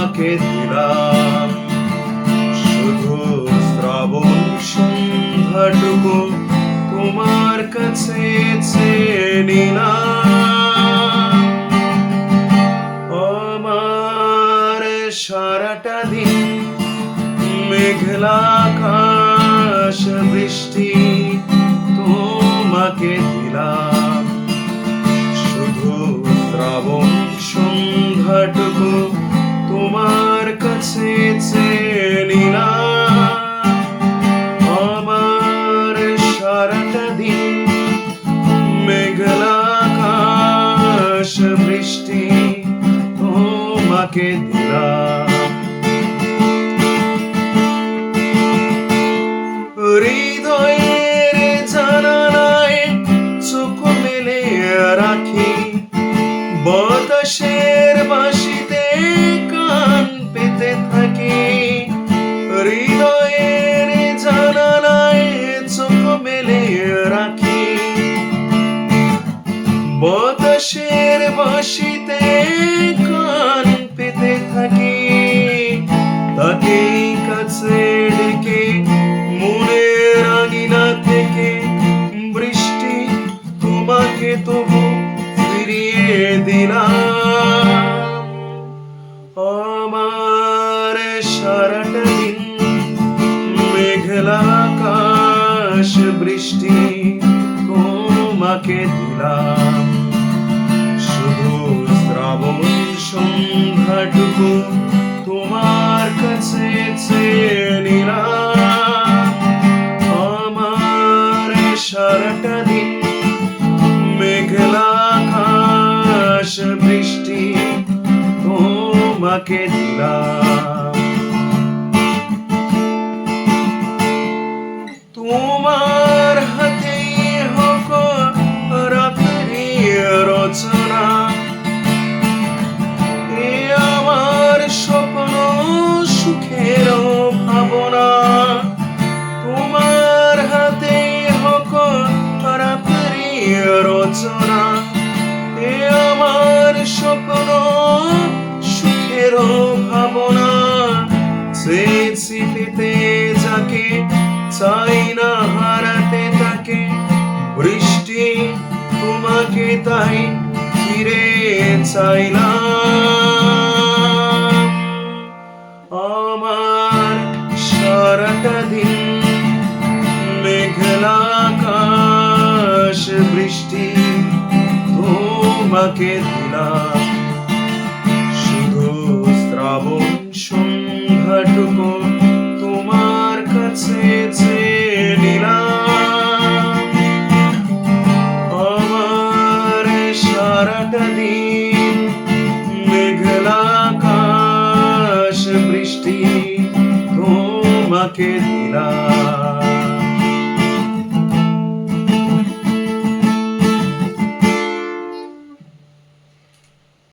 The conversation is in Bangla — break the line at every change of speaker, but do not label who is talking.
তোমাকে দিলাম শুধু শ্রাবণ সন্ধ্যাটুকু তোমার কাছে চেয়ে নিলাম। আমার সারাটা দিন মেঘলা আকাশ বৃষ্টি তোমাকে দিলাম শুধু শ্রাবণ সন্ধ্যাটুকু তোমার কাছে চেয়ে নিলাম। আমার সারাটা দিন মেঘলা আকাশ বৃষ্টি তোমাকে দিলাম। হৃদয়ের জানালায় চোখ মেলে রাখি, বাতাসের বাঁশিতে কান পেতে থাকি। হৃদয়ের জানালায় চোখ মেলে রাখি, বাতাসের বাঁশিতে কান পেতে থাকি। তাকে কাছে ডেকে মনের আঙিনা থেকে বৃষ্টি তোমাকে তবু ফিরিয়ে দিলাম। আমার সারাটা দিন মেঘলা আকাশ বৃষ্টি তোমাকে দিলাম শুধু শ্রাবণ সন্ধ্যাটুকু তোমার কাছে চেয়ে নিলাম। আমার সারাটা দিন মেঘলা আকাশ বৃষ্টি তোমাকে দিলাম। তোমার হাতে হোক রাত্রি রচনা, এ আমার স্বপ্ন সুখের ভাবনা। তোমার হাতে হোক রাত্রি রচনা, এ আমার স্বপ্ন সুখের ভাবনা। চেয়েছি পেতে যাকে, চাই না হারাতে তাকে। বৃষ্টি তোমাকে তাই ফিরে চাইলাম। আমার সারাটা দিন মেঘলা আকাশ বৃষ্টি তোমাকে দিলাম শুধু শ্রাবণ সন্ধ্যাটুকু তোমার কাছে চেয়ে নিলাম। আমার সারাটা দিন মেঘলা আকাশ বৃষ্টি তোমাকে দিলাম।